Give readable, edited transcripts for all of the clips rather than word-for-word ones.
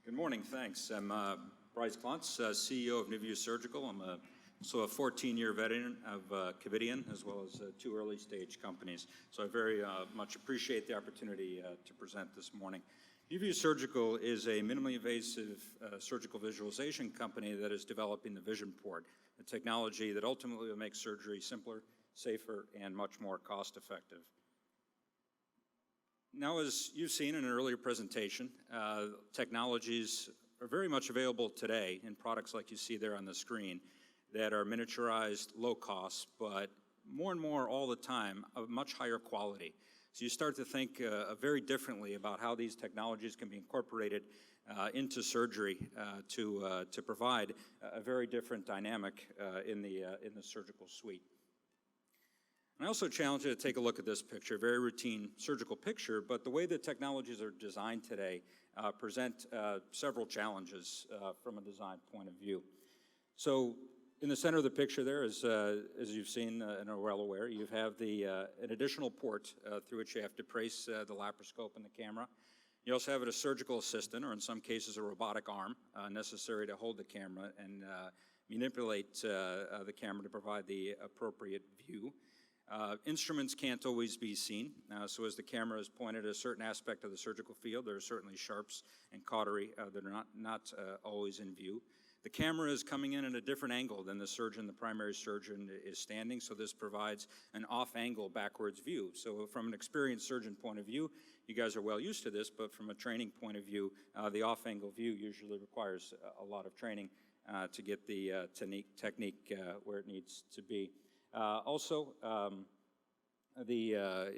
Good morning, thanks. I'm Bryce Klontz, CEO of NIVU Surgical. I'm also a 14-year veteran of Covidian, as well as two early-stage companies. So I very much appreciate the opportunity to present this morning. NIVU Surgical is a minimally invasive surgical visualization company that is developing the Vision Port, a technology that ultimately will make surgery simpler, safer, and much more cost-effective. Now, as you've seen in an earlier presentation, technologies are very much available today in products like you see there on the screen that are miniaturized, low cost, but more and more all the time of much higher quality. So you start to think very differently about how these technologies can be incorporated into surgery to provide a very different dynamic in the surgical suite. I also challenge you to take a look at this picture, very routine surgical picture, but the way the technologies are designed today present several challenges from a design point of view. So in the center of the picture there, as you've seen and are well aware, you have an additional port through which you have to place the laparoscope and the camera. You also have a surgical assistant, or in some cases a robotic arm, necessary to hold the camera and manipulate the camera to provide the appropriate view. Instruments can't always be seen, so as the camera is pointed at a certain aspect of the surgical field, there are certainly sharps and cautery that are not always in view. The camera is coming in at a different angle than the primary surgeon, is standing, so this provides an off-angle backwards view. So from an experienced surgeon point of view, you guys are well used to this, but from a training point of view, the off-angle view usually requires a lot of training to get the technique where it needs to be.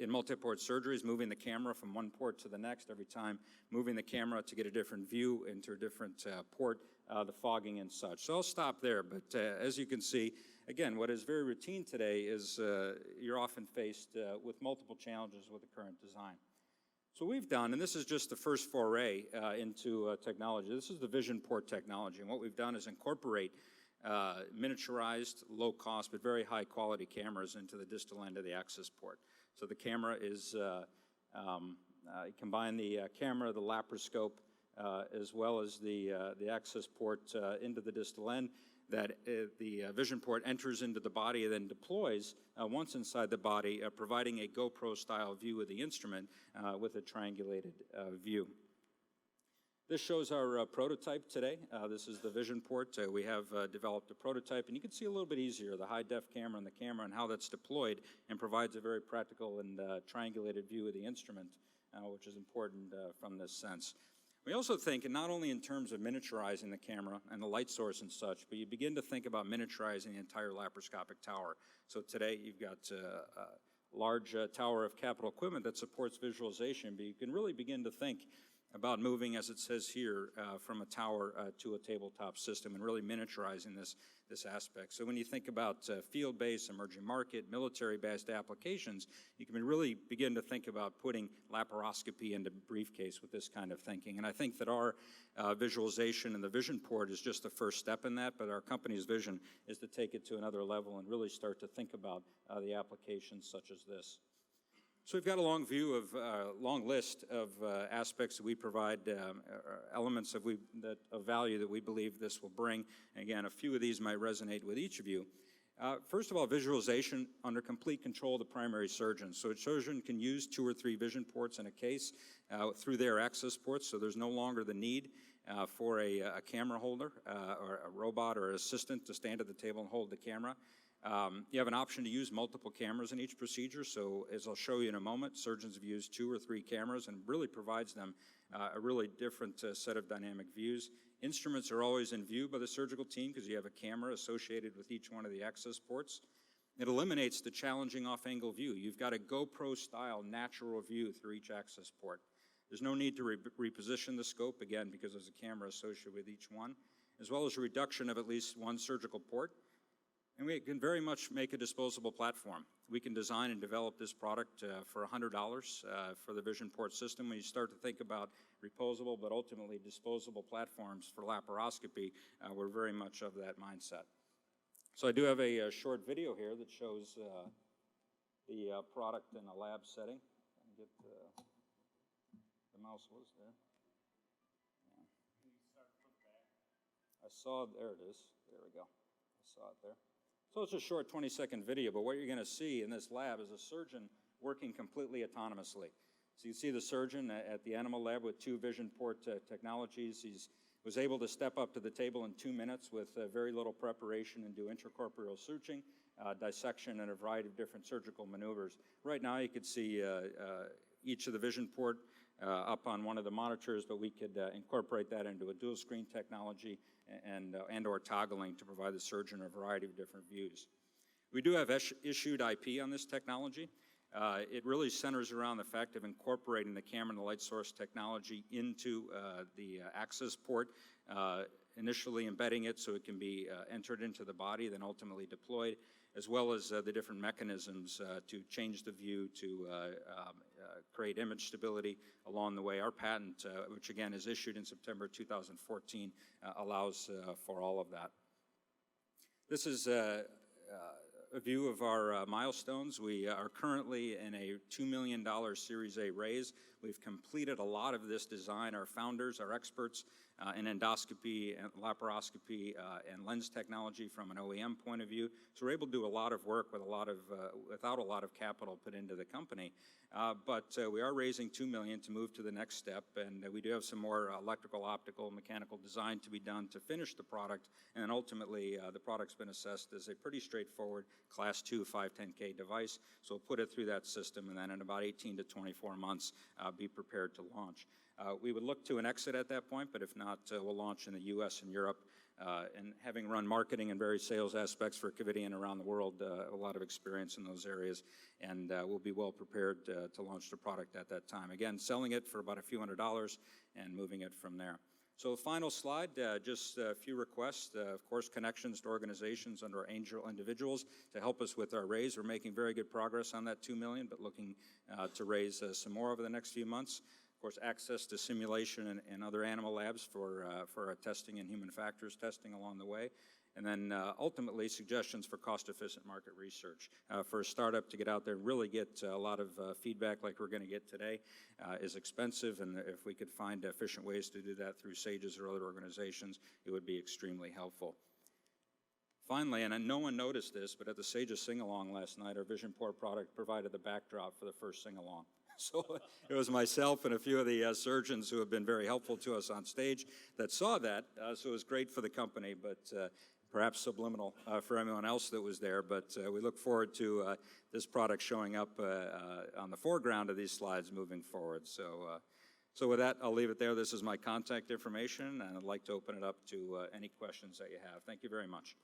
In multi-port surgeries, moving the camera from one port to the next every time, moving the camera to get a different view into a different port, the fogging and such. So I'll stop there, but as you can see, again, what is very routine today is you're often faced with multiple challenges with the current design. So what we've done, and this is just the first foray into technology, this is the Vision Port technology, and what we've done is incorporate miniaturized, low-cost, but very high-quality cameras into the distal end of the access port. So the camera is, you combine the camera, the laparoscope, as well as the access port into the distal end, that the Vision Port enters into the body and then deploys once inside the body, providing a GoPro-style view of the instrument with a triangulated view. This shows our prototype today. This is the Vision Port. We have developed a prototype, and you can see a little bit easier the high-def camera and the camera and how that's deployed and provides a very practical and triangulated view of the instrument, which is important from this sense. We also think, and not only in terms of miniaturizing the camera and the light source and such, but you begin to think about miniaturizing the entire laparoscopic tower. So today you've got a large tower of capital equipment that supports visualization, but you can really begin to think about moving, as it says here, from a tower to a tabletop system and really miniaturizing this aspect. So when you think about field-based, emerging market, military-based applications, you can really begin to think about putting laparoscopy into briefcase with this kind of thinking. And I think that our visualization and the Vision Port is just the first step in that, but our company's vision is to take it to another level and really start to think about the applications such as this. So we've got a long list of aspects that we provide, elements of value that we believe this will bring. Again, a few of these might resonate with each of you. First of all, visualization under complete control of the primary surgeon. So a surgeon can use 2 or 3 Vision Ports in a case through their access ports, so there's no longer the need for a camera holder or a robot or assistant to stand at the table and hold the camera. You have an option to use multiple cameras in each procedure, so as I'll show you in a moment, surgeons have used 2 or 3 cameras and really provides them a really different set of dynamic views. Instruments are always in view by the surgical team because you have a camera associated with each one of the access ports. It eliminates the challenging off-angle view. You've got a GoPro-style natural view through each access port. There's no need to reposition the scope, again, because there's a camera associated with each one, as well as a reduction of at least one surgical port. And we can very much make a disposable platform. We can design and develop this product for $100 for the Vision Port system. When you start to think about reposable but ultimately disposable platforms for laparoscopy, we're very much of that mindset. So I do have a short video here that shows the product in a lab setting. Get the mouse was there. Yeah. There it is. There we go. I saw it there. So it's a short 20-second video, but what you're going to see in this lab is a surgeon working completely autonomously. So you see the surgeon at the animal lab with 2 vision port technologies. He was able to step up to the table in 2 minutes with very little preparation and do intracorporeal suturing, dissection, and a variety of different surgical maneuvers. Right now you could see each of the vision port up on one of the monitors, but we could incorporate that into a dual screen technology and or toggling to provide the surgeon a variety of different views. We do have issued IP on this technology. It really centers around the fact of incorporating the camera and the light source technology into the access port, initially embedding it so it can be entered into the body, then ultimately deployed, as well as the different mechanisms to change the view, to create image stability along the way. Our patent, which again is issued in September 2014, allows for all of that. This is a view of our milestones. We are currently in a $2 million Series A raise. We've completed a lot of this design. Our founders, our experts in endoscopy, and laparoscopy, and lens technology from an OEM point of view. So we're able to do a lot of work with without a lot of capital put into the company. But we are raising $2 million to move to the next step, and we do have some more electrical, optical, mechanical design to be done to finish the product, and then ultimately the product's been assessed as a pretty straightforward Class 2 510K device, so we'll put it through that system, and then in about 18 to 24 months be prepared to launch. We would look to an exit at that point, but if not, we'll launch in the U.S. and Europe. And having run marketing and various sales aspects for Covidien around the world, a lot of experience in those areas, and we'll be well prepared to launch the product at that time. Again, selling it for about a few $100s and moving it from there. So the final slide, just a few requests. Of course, connections to organizations under angel individuals to help us with our raise. We're making very good progress on that $2 million, but looking to raise some more over the next few months. Of course, access to simulation and other animal labs for testing and human factors testing along the way. And then ultimately, suggestions for cost-efficient market research. For a startup to get out there and really get a lot of feedback like we're going to get today is expensive, and if we could find efficient ways to do that through SAGES or other organizations, it would be extremely helpful. Finally, and no one noticed this, but at the SAGES sing-along last night, our Vision Port product provided the backdrop for the first sing-along. So it was myself and a few of the surgeons who have been very helpful to us on stage that saw that, so it was great for the company, but perhaps subliminal for everyone else that was there. But we look forward to this product showing up on the foreground of these slides moving forward. So with that, I'll leave it there. This is my contact information, and I'd like to open it up to any questions that you have. Thank you very much.